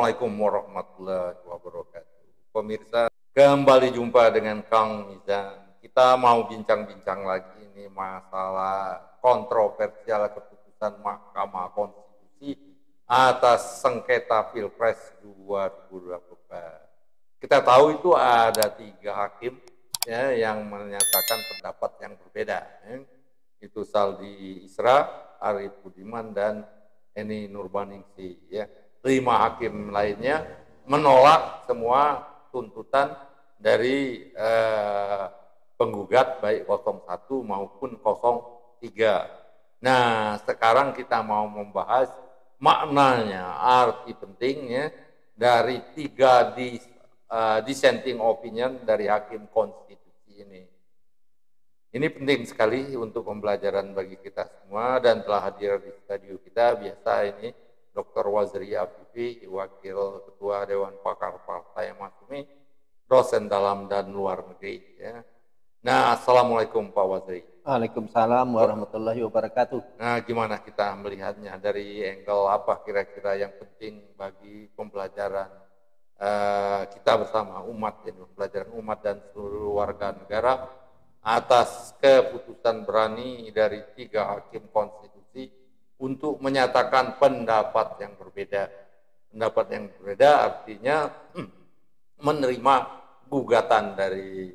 Assalamualaikum warahmatullahi wabarakatuh. Pemirsa, kembali jumpa dengan Kang Mizan. Kita mau bincang-bincang lagi ini masalah kontroversial keputusan Mahkamah Konstitusi atas sengketa Pilpres 2024. Kita tahu itu ada 3 hakim ya, yang menyatakan pendapat yang berbeda. Ya. Itu Saldi Isra, Arief Budiman, dan Eni Nurbaningsih. Ya. 5 hakim lainnya menolak semua tuntutan dari penggugat baik 01 maupun 03. Nah, sekarang kita mau membahas maknanya, arti pentingnya dari 3 dissenting opinion dari hakim konstitusi ini. Ini penting sekali untuk pembelajaran bagi kita semua, dan telah hadir di studio kita biasa ini Dr. Wazri Afifi, Wakil Ketua Dewan Pakar Partai Masyumi, dosen dalam dan luar negeri. Ya. Nah, Assalamualaikum Pak Wazri. Waalaikumsalam warahmatullahi wabarakatuh. Nah, gimana kita melihatnya dari angle apa kira-kira yang penting bagi pembelajaran kita bersama umat ini, pembelajaran umat dan seluruh warga negara atas keputusan berani dari 3 hakim konstitusi untuk menyatakan pendapat yang berbeda. Pendapat yang berbeda artinya menerima gugatan dari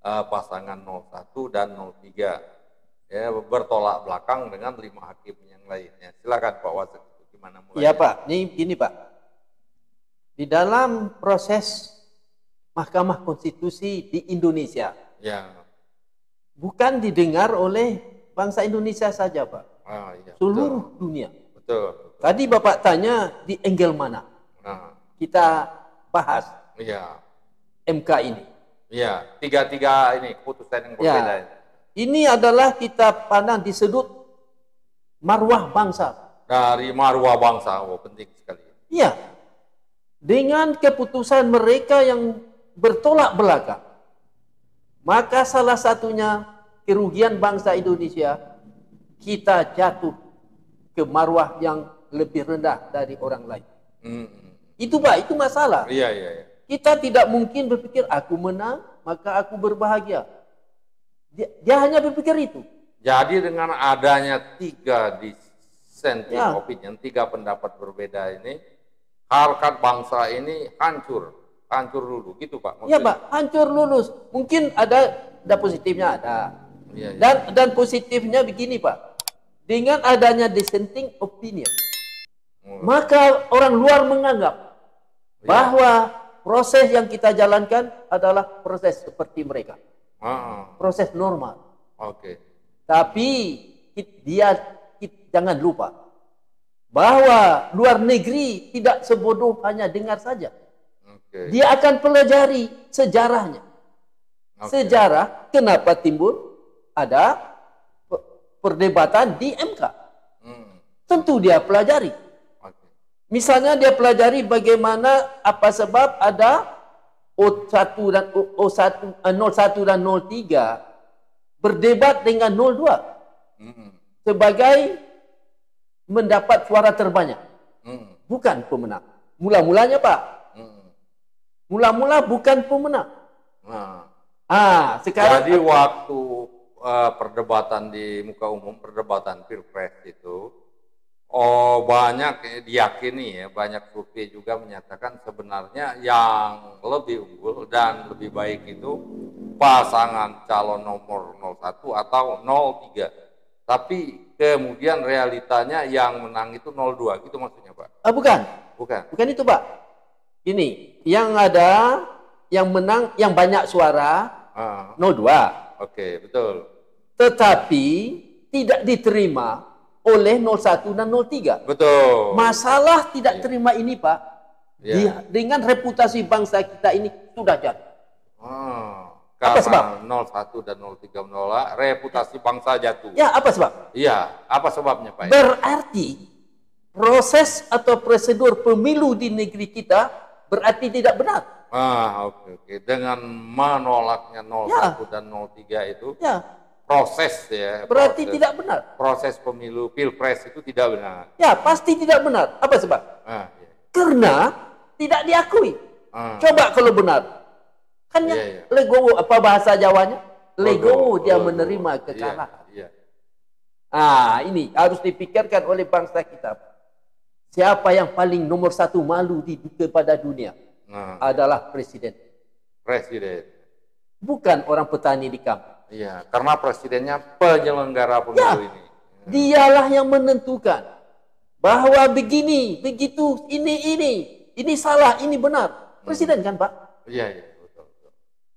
pasangan 01 dan 03. Ya, bertolak belakang dengan 5 hakim yang lainnya. Silakan Pak Wazir, gimana mulai? Iya Pak, ini Pak. Di dalam proses Mahkamah Konstitusi di Indonesia, ya, bukan didengar oleh bangsa Indonesia saja Pak. Iya, seluruh dunia. Betul. Tadi Bapak tanya di angle mana? Nah, kita bahas iya. MK ini. Iya, 3 ini keputusan yang berbeda. Ya. Ini adalah kita pandang di sudut marwah bangsa. Dari marwah bangsa, penting sekali. Iya. Dengan keputusan mereka yang bertolak belakang, maka salah satunya kerugian bangsa Indonesia, kita jatuh ke marwah yang lebih rendah dari orang lain. Itu Pak, itu masalah. Iya. Kita tidak mungkin berpikir aku menang maka aku berbahagia. Dia hanya berpikir itu. Jadi dengan adanya 3 dissenting opinion, 3 pendapat berbeda ini, harkat bangsa ini hancur dulu, gitu Pak? Iya Pak, hancur lulus. Mungkin ada positifnya ada. Iya. Dan positifnya begini Pak. Dengan adanya dissenting opinion, maka orang luar menganggap bahwa proses yang kita jalankan adalah proses seperti mereka. Proses normal. Oke. Tapi jangan lupa bahwa luar negeri tidak sebodoh hanya dengar saja. Dia akan pelajari sejarahnya. Sejarah kenapa timbul ada perdebatan di MK. Tentu dia pelajari. Misalnya dia pelajari bagaimana apa sebab ada O1 dan O1 dan 03 berdebat dengan 02 sebagai mendapat suara terbanyak. Bukan pemenang. Mula-mulanya Pak. Mula-mula bukan pemenang. Sekarang jadi waktu perdebatan di muka umum, perdebatan Pilpres itu, banyak diyakini ya, banyak survei juga menyatakan sebenarnya yang lebih unggul dan lebih baik itu pasangan calon nomor 01 atau 03. Tapi kemudian realitanya yang menang itu 02, gitu maksudnya Pak? Bukan itu Pak. Ini yang ada, yang menang, yang banyak suara 02. Oke, betul. Tetapi tidak diterima oleh 01 dan 03. Betul. Masalah tidak terima ini Pak, dengan reputasi bangsa kita ini sudah jatuh. Karena apa sebab? 01 dan 03 menolak, reputasi bangsa jatuh. Ya, apa sebab? Iya, apa sebabnya Pak? Berarti proses atau prosedur pemilu di negeri kita berarti tidak benar. Oke. Dengan menolaknya 01 dan 03 itu, proses ya. Berarti tidak benar. Proses pemilu Pilpres itu tidak benar. Ya, pasti tidak benar. Apa sebab? Karena tidak diakui. Coba kalau benar. Kan yang legowo, apa bahasa Jawanya? Legowo dia menerima kekalahan. Ini harus dipikirkan oleh bangsa kita. Siapa yang paling nomor satu malu kepada dunia? Adalah presiden. Presiden. Bukan orang petani di kampung. Iya, karena presidennya penyelenggara pemilu ini. Dialah yang menentukan bahwa begini, begitu, ini salah, ini benar. Presiden kan, Pak? Iya, betul.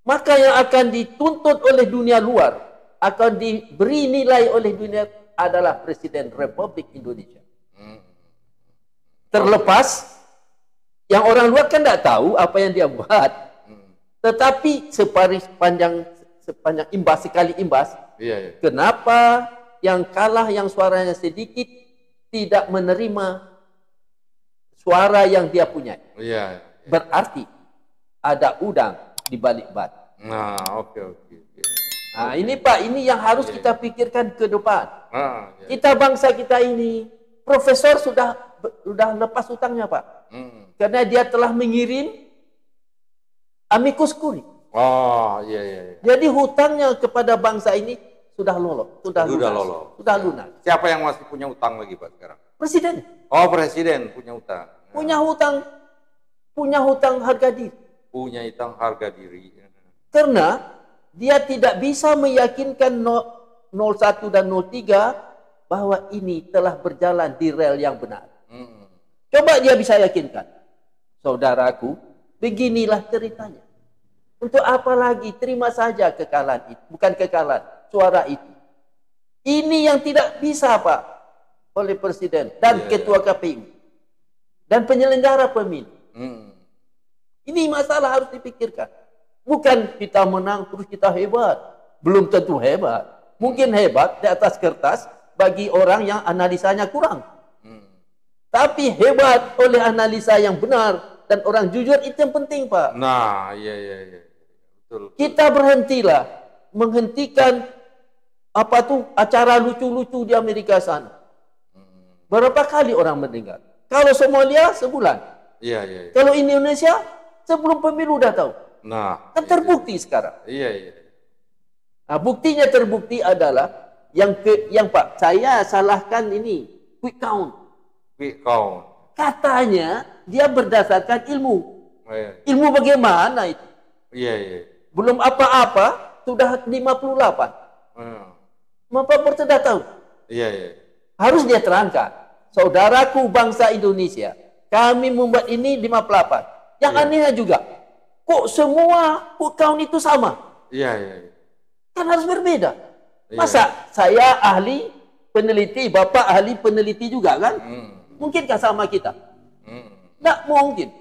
Maka yang akan dituntut oleh dunia luar, akan diberi nilai oleh dunia adalah Presiden Republik Indonesia. Terlepas yang orang luar kan tidak tahu apa yang dia buat, tetapi sepanjang imbas, sekali imbas, kenapa yang kalah, yang suaranya sedikit, tidak menerima suara yang dia punya? Berarti ada udang di balik batu. Oke. Ini Pak, ini yang harus kita pikirkan ke depan. Kita bangsa kita ini, profesor sudah lepas hutangnya, Pak. Karena dia telah mengirim amicus curiae. Jadi hutangnya kepada bangsa ini sudah lunas. Siapa yang masih punya utang lagi, Pak, sekarang? Presiden. Oh, presiden punya utang. Punya hutang harga diri. Punya utang harga diri. Karena dia tidak bisa meyakinkan 01 dan 03 bahwa ini telah berjalan di rel yang benar. Coba dia bisa yakinkan. Saudaraku, beginilah ceritanya. Untuk apa lagi? Terima saja kekalahan itu. Bukan kekalahan, suara itu. Ini yang tidak bisa, Pak, oleh Presiden dan Ketua KPU. Dan penyelenggara pemilu. Ini masalah harus dipikirkan. Bukan kita menang terus kita hebat. Belum tentu hebat. Mungkin hebat di atas kertas bagi orang yang analisanya kurang. Tapi hebat oleh analisa yang benar dan orang jujur, itu yang penting, Pak. Betul. Kita menghentikan acara lucu-lucu di Amerika sana. Berapa kali orang mendengar? Kalau Somalia sebulan. Kalau Indonesia sebelum pemilu udah tahu. Kan terbukti sekarang. Nah, buktinya terbukti adalah yang Pak, saya salahkan ini quick count. Katanya dia berdasarkan ilmu. Ilmu bagaimana itu? Belum apa-apa sudah 58. Bapak sudah tahu. Harus dia terangkan. Saudaraku bangsa Indonesia, kami membuat ini 58. Yang anehnya juga, kok semua count itu sama? Kan harus berbeda. Masa saya ahli peneliti, Bapak ahli peneliti juga kan? Mungkinkah sama kita? Tidak mungkin.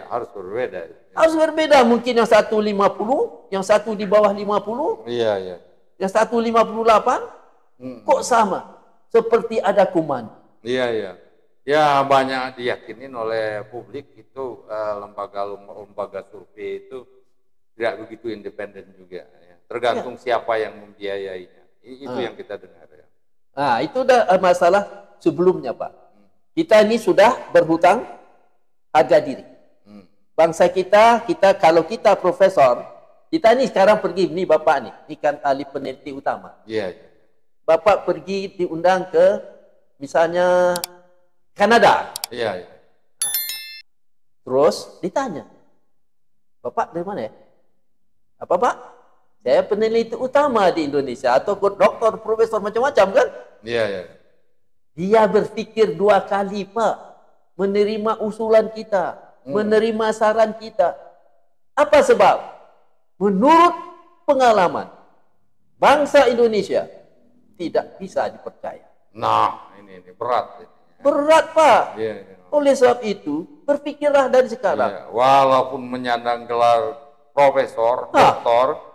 Harus berbeda. Harus berbeda. Mungkin yang satu 50, yang satu di bawah 50, yang satu 58, kok sama? Seperti ada komando. Ya, banyak diyakinin oleh publik itu lembaga survei itu tidak begitu independen juga. Tergantung siapa yang membiayainya. Itu yang kita dengar. Nah, itu udah masalah sebelumnya, Pak. Kita ini sudah berhutang harga diri. Bangsa kita kalau kita profesor, kita ini sekarang pergi, ini Bapak nih, ini kan ahli peneliti utama. Bapak pergi diundang ke misalnya Kanada. Terus ditanya, Bapak dari mana ya? Apa, Pak? Saya peneliti utama di Indonesia, atau doktor, profesor, macam-macam kan? Dia berpikir dua kali, Pak, menerima usulan kita, menerima saran kita. Apa sebab? Menurut pengalaman, bangsa Indonesia tidak bisa dipercaya. Nah, ini berat. Berat, Pak. Oleh sebab itu, berpikirlah dari sekarang. Walaupun menyandang gelar profesor, doktor,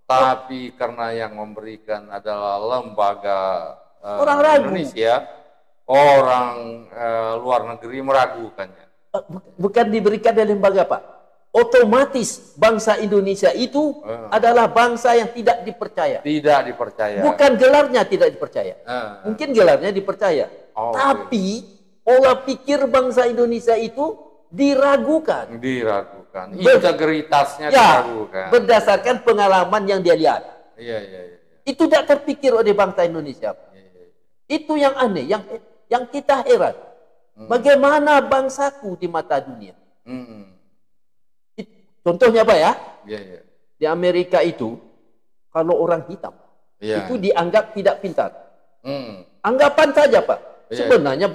tapi karena yang memberikan adalah lembaga orang Indonesia, orang luar negeri meragukannya. Bukan diberikan dari lembaga, Pak. Otomatis bangsa Indonesia itu adalah bangsa yang tidak dipercaya. Tidak dipercaya. Bukan gelarnya tidak dipercaya. Mungkin gelarnya dipercaya. Tapi pola pikir bangsa Indonesia itu diragukan. Diragukan. Integritasnya Ya, diragukan. berdasarkan pengalaman yang dia lihat. Iya, iya, iya. Itu tidak terpikir oleh bangsa Indonesia. Iya, iya. Itu yang aneh, yang kita heran. Bagaimana bangsaku di mata dunia? Contohnya apa ya? Iya, iya. Di Amerika itu, kalau orang hitam, Iya. itu dianggap tidak pintar. Anggapan saja Pak, Iya. sebenarnya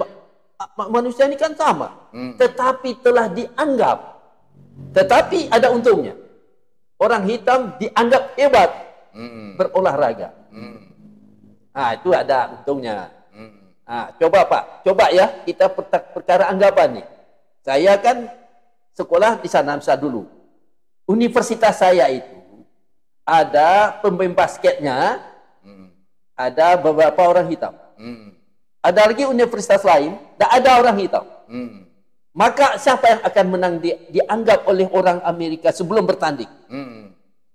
manusia ini kan sama, tetapi telah dianggap. Tetapi ada untungnya. Orang hitam dianggap hebat berolahraga. Nah, itu ada untungnya. Nah, coba Pak, coba ya kita perkara anggapan nih. Saya kan sekolah di Sanamsa dulu. Universitas saya itu ada pemain basketnya, ada beberapa orang hitam. Ada lagi universitas lain, tidak ada orang hitam. Maka siapa yang akan menang dianggap oleh orang Amerika sebelum bertanding?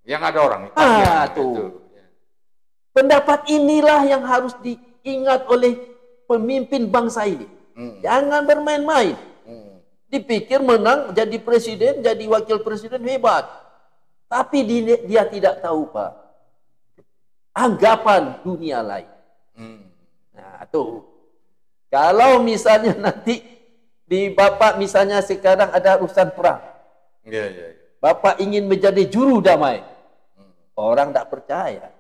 Yang ada orang hitam. Tuh. Pendapat inilah yang harus diingat oleh pemimpin bangsa ini. Jangan bermain-main. Dipikir menang jadi presiden, jadi wakil presiden hebat. Tapi dia tidak tahu Pak, anggapan dunia lain. Nah tuh, kalau misalnya nanti di Bapak misalnya sekarang ada urusan perang, Bapak ingin menjadi juru damai, orang tidak percaya.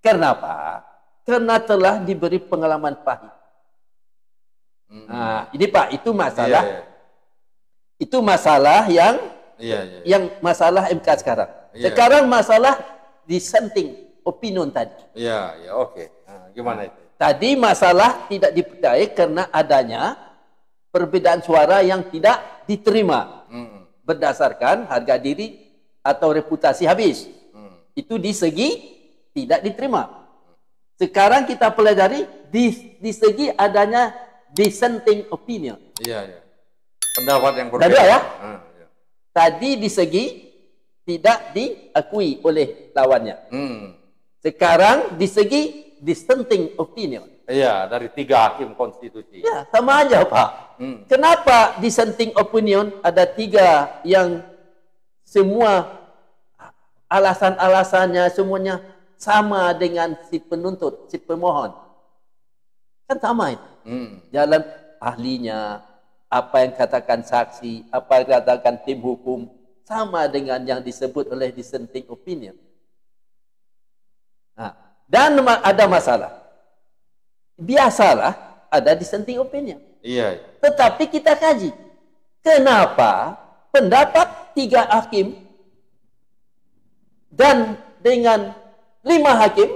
Kenapa? Karena telah diberi pengalaman pahit. Nah ini Pak, itu masalah. Itu masalah yang masalah MK sekarang. Sekarang masalah dissenting opinion tadi. Oke. Nah, gimana itu? Tadi masalah tidak dipercayai karena adanya perbedaan suara yang tidak diterima berdasarkan harga diri atau reputasi habis. Itu di segi tidak diterima. Sekarang kita pelajari di segi adanya dissenting opinion. Pendapat yang berbeda. Ada ya? Tadi di segi tidak diakui oleh lawannya. Sekarang di segi dissenting opinion. Iya, dari 3 hakim konstitusi. Ya, sama aja Pak. Kenapa dissenting opinion ada 3 yang semua alasan-alasannya semuanya sama dengan si penuntut, si pemohon? Kan sama itu. Jalan ahlinya, apa yang katakan saksi, apa yang katakan tim hukum, sama dengan yang disebut oleh dissenting opinion. Nah, dan ada masalah. Biasalah ada dissenting opinion. Tetapi kita kaji, kenapa pendapat 3 hakim dan dengan 5 hakim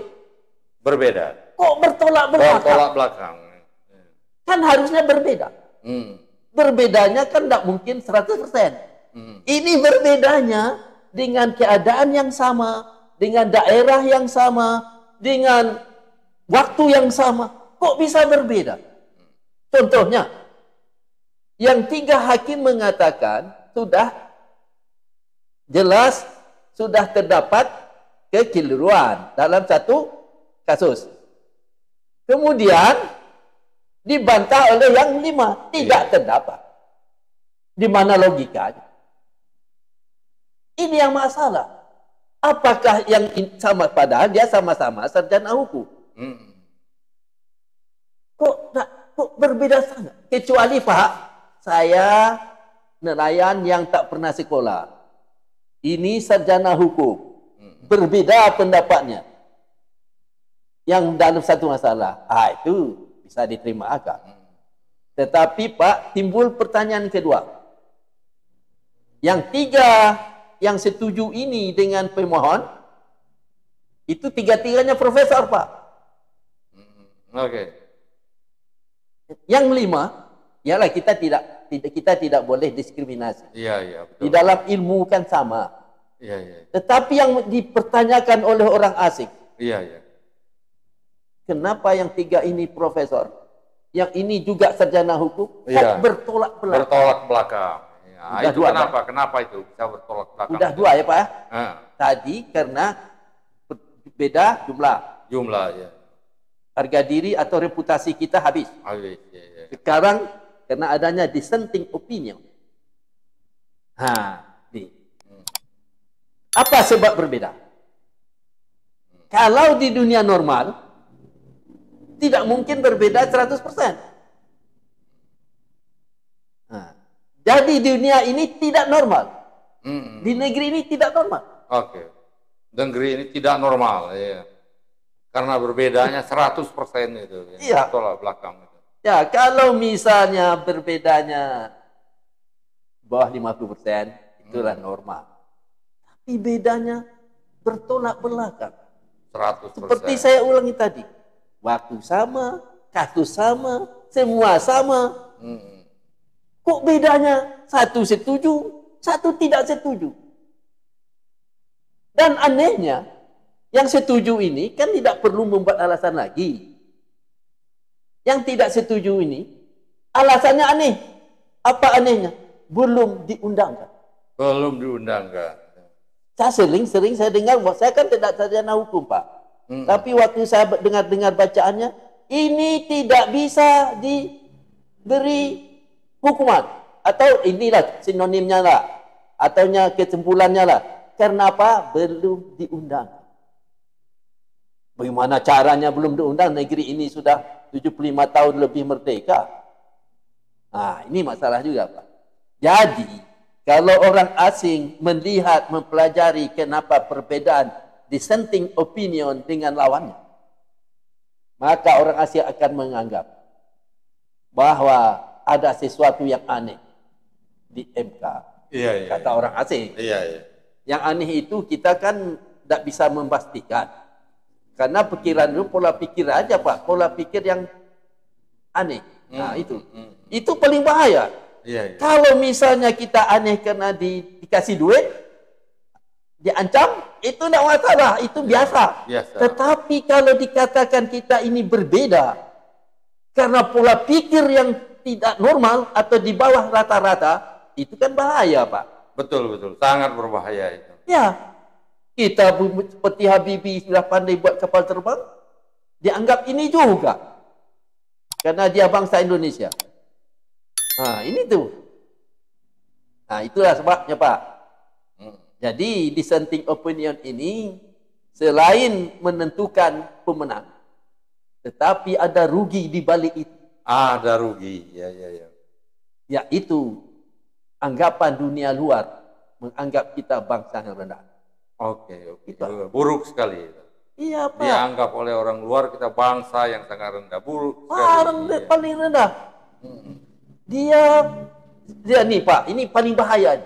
berbeda? Kok bertolak belakang? Kan harusnya berbeda. Berbedanya kan tidak mungkin 100%. Ini berbedanya dengan keadaan yang sama, dengan daerah yang sama, dengan waktu yang sama. Kok bisa berbeda? Contohnya, yang 3 hakim mengatakan sudah jelas, sudah terdapat kekeliruan dalam satu kasus. Kemudian dibantah oleh yang 5, tidak terdapat. Di mana logikanya? Ini yang masalah. Apakah yang sama, padahal dia sama-sama sarjana hukum. Kok berbeda sangat? Kecuali Pak, saya nelayan yang tak pernah sekolah. Ini sarjana hukum. Berbeda pendapatnya. Yang dalam satu masalah. Itu bisa diterima agak. Tetapi Pak, timbul pertanyaan kedua. Yang 3 yang setuju ini dengan pemohon, itu 3-tiganya profesor Pak. Yang 5, yalah kita tidak boleh diskriminasi. Betul. Di dalam ilmu kan sama. Tetapi yang dipertanyakan oleh orang asing. Kenapa yang 3 ini profesor, yang ini juga sarjana hukum, kok bertolak belakang? Bertolak belakang. Itu 2, kenapa? Kenapa itu bisa bertolak belakang? Udah 2 ya Pak ya? Tadi karena beda jumlah. Harga diri atau reputasi kita habis. Sekarang karena adanya dissenting opinion. Nih. Apa sebab berbeda? Kalau di dunia normal, tidak mungkin berbeda 100%. Jadi dunia ini tidak normal. Di negeri ini tidak normal. Oke. Negeri ini tidak normal, ya. Karena berbedanya 100% itu. Iya. Tolak belakang. Ya, kalau misalnya berbedanya bawah 50%, itulah normal. Tapi bedanya bertolak belakang. 100%. Seperti saya ulangi tadi. Waktu sama, kasus sama, semua sama. Kok bedanya? Satu setuju, satu tidak setuju. Dan anehnya, yang setuju ini kan tidak perlu membuat alasan lagi. Yang tidak setuju ini, alasannya aneh. Apa anehnya? Belum diundangkan. Belum diundangkan. Saya sering saya dengar, saya kan tidak sarjana hukum, Pak. Tapi waktu saya dengar bacaannya, ini tidak bisa diberi hukuman. Atau inilah sinonimnya lah. Atau kesimpulannya lah. Karena apa? Belum diundang. Bagaimana caranya belum diundang? Negeri ini sudah 75 tahun lebih merdeka. Nah, ini masalah juga, Pak. Jadi, kalau orang asing melihat, mempelajari kenapa perbedaan dissenting opinion dengan lawannya, maka orang asing akan menganggap bahwa ada sesuatu yang aneh di MK. Kata orang asing. Yang aneh itu kita kan tidak bisa memastikan. Karena pikiran itu pola pikir aja, Pak. Pola pikir yang aneh. Nah, itu. Itu paling bahaya. Kalau misalnya kita aneh karena dikasih duit, diancam, itu tidak masalah, itu biasa. Tetapi kalau dikatakan kita ini berbeda karena pola pikir yang tidak normal atau di bawah rata-rata, itu kan bahaya, Pak. Betul, sangat berbahaya itu. Ya, kita seperti Habibie sudah pandai buat kapal terbang, dianggap ini juga karena dia bangsa Indonesia. Nah, ini tuh. Nah, itulah sebabnya, Pak. Jadi dissenting opinion ini selain menentukan pemenang, tetapi ada rugi di balik itu. Ada rugi, Yaitu anggapan dunia luar menganggap kita bangsa yang rendah. Oke. Itu buruk sekali. Iya, Pak. Dianggap oleh orang luar kita bangsa yang sangat rendah, buruk sekali. Paling rendah. Dia nih, Pak, ini paling bahaya.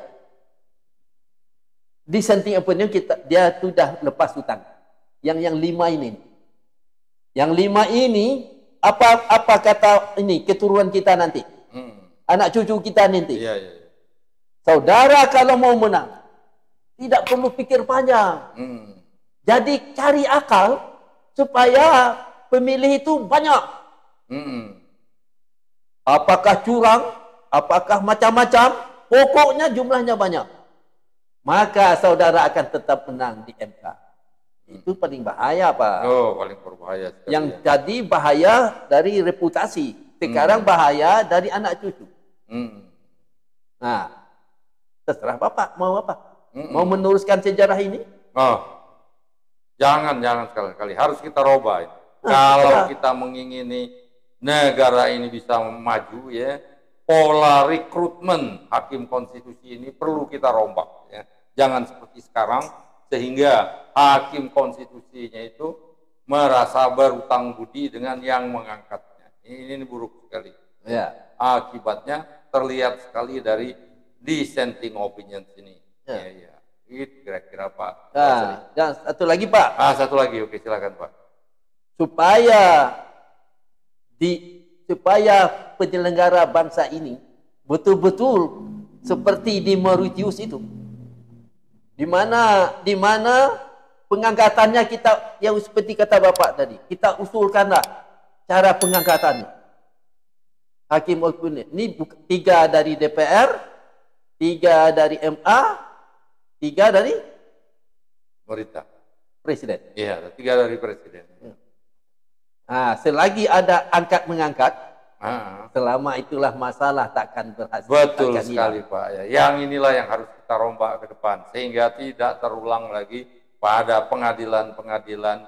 Dissenting opinion dia sudah lepas hutang. Yang 5 ini. Yang 5 ini apa kata ini keturunan kita nanti? Anak cucu kita nanti. Saudara kalau mau menang, tidak perlu pikir panjang. Jadi cari akal supaya pemilih itu banyak. Apakah curang, apakah macam-macam, pokoknya jumlahnya banyak. Maka saudara akan tetap menang di MK. Itu paling bahaya, Pak. Oh, paling berbahaya sekali. Yang jadi bahaya dari reputasi. Sekarang bahaya dari anak cucu. Nah, terserah Bapak mau apa? Mau meneruskan sejarah ini? Oh, jangan sekali-kali. Harus kita robah. Kalau kita mengingini negara ini bisa maju, ya, pola rekrutmen hakim konstitusi ini perlu kita rombak. Ya. Jangan seperti sekarang, sehingga hakim konstitusinya itu merasa berutang budi dengan yang mengangkatnya. Ini buruk sekali. Akibatnya terlihat sekali dari dissenting opinion ini. Itu kira-kira, Pak. Dan satu lagi, Pak. Satu lagi, oke, silakan, Pak. Supaya penyelenggara bangsa ini betul-betul seperti di Mauritius itu, di mana pengangkatannya kita, yang seperti kata Bapak tadi, kita usulkanlah cara pengangkatannya. Hakim opinion ini 3 dari DPR, 3 dari MA, 3 dari pemerintah, presiden. Iya, 3 dari presiden. Selagi ada angkat mengangkat, selama itulah masalah takkan berhasil. Betul sekali, Pak. Yang inilah yang harus kita rombak ke depan sehingga tidak terulang lagi pada pengadilan-pengadilan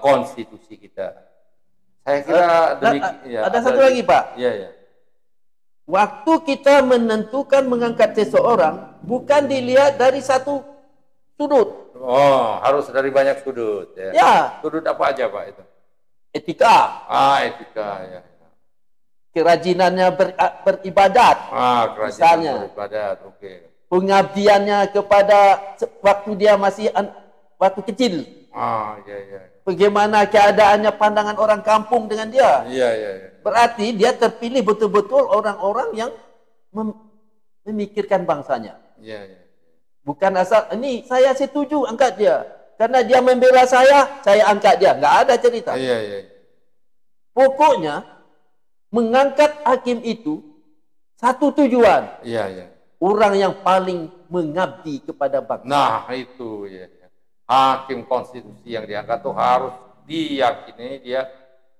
konstitusi kita. Saya kira demikian. Ada satu lagi, Pak. Iya, ya. Waktu kita menentukan mengangkat seseorang bukan dilihat dari satu sudut. Oh, harus dari banyak sudut. Ya. Ya. Sudut apa aja, Pak, itu? Etika. Etika, ya. Kerajinannya beribadat. Kerajinan misalnya. Beribadat, oke. Pengabdiannya kepada waktu dia masih waktu kecil. Iya. Bagaimana keadaannya pandangan orang kampung dengan dia. Iya. Berarti dia terpilih betul-betul orang-orang yang memikirkan bangsanya. Iya. Bukan asal, ini saya setuju angkat dia. Karena dia membela saya angkat dia. Nggak ada cerita. Iya. Pokoknya, mengangkat hakim itu satu tujuan. Iya. Orang yang paling mengabdi kepada bangsa. Nah, itu ya. Hakim konstitusi yang diangkat itu harus diyakini dia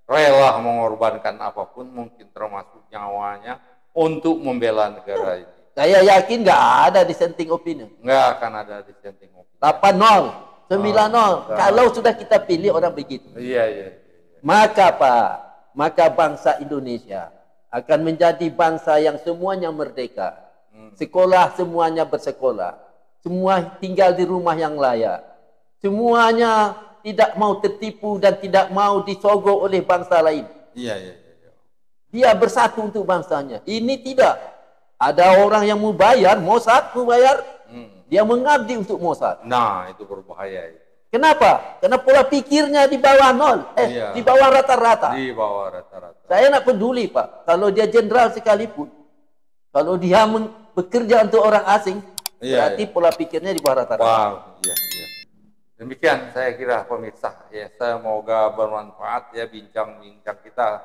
rela mengorbankan apapun, mungkin termasuk nyawanya, untuk membela negara ini. Saya yakin nggak ada dissenting opinion. Nggak akan ada dissenting opinion. 8-0, 9-0. Kalau sudah kita pilih orang begitu. Iya. Maka Pak, maka bangsa Indonesia akan menjadi bangsa yang semuanya merdeka. Sekolah semuanya bersekolah. Semua tinggal di rumah yang layak. Semuanya tidak mau tertipu dan tidak mau disogok oleh bangsa lain. Iya. Dia bersatu untuk bangsanya. Ini tidak. Ada orang yang mau bayar, Mossad mau bayar, dia mengabdi untuk Mossad. Nah, itu berbahaya. Kenapa? Karena pola pikirnya di bawah di bawah rata-rata. Di bawah rata-rata. Saya nak peduli, Pak. Kalau dia jenderal sekalipun, kalau dia bekerja untuk orang asing, berarti pola pikirnya di bawah rata-rata. Iya. Demikian saya kira pemirsa, ya, semoga bermanfaat ya bincang-bincang kita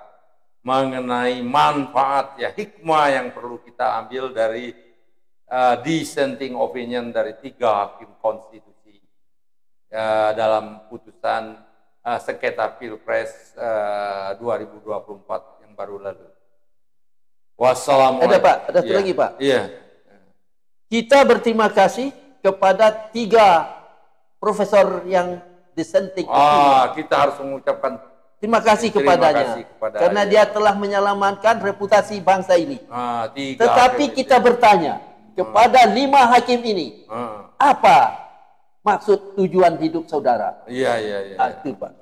mengenai manfaat ya hikmah yang perlu kita ambil dari dissenting opinion dari 3 hakim konstitusi dalam putusan sengketa Pilpres 2024 yang baru lalu. Wassalamualaikum. Ada Pak, ada satu lagi Pak. Iya. Kita berterima kasih kepada 3 profesor yang dissenting. Kita harus mengucapkan terima kasih kepadanya. Karena dia telah menyelamatkan reputasi bangsa ini. Tetapi kita bertanya kepada 5 hakim ini, apa maksud tujuan hidup saudara? Iya. Itu Pak.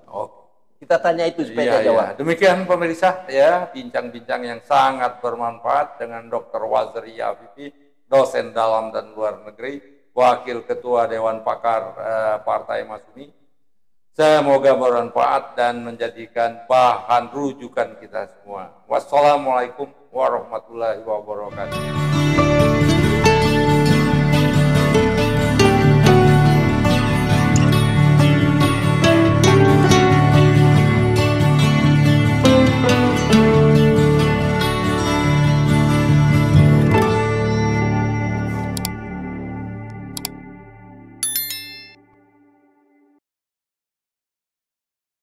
Kita tanya itu supaya dia jawab. Demikian pemirsa ya, bincang-bincang yang sangat bermanfaat dengan Dr. Wazri Afifi, dosen dalam dan luar negeri, Wakil Ketua Dewan Pakar Partai Masyumi. Semoga bermanfaat dan menjadikan bahan rujukan kita semua. Wassalamualaikum warahmatullahi wabarakatuh.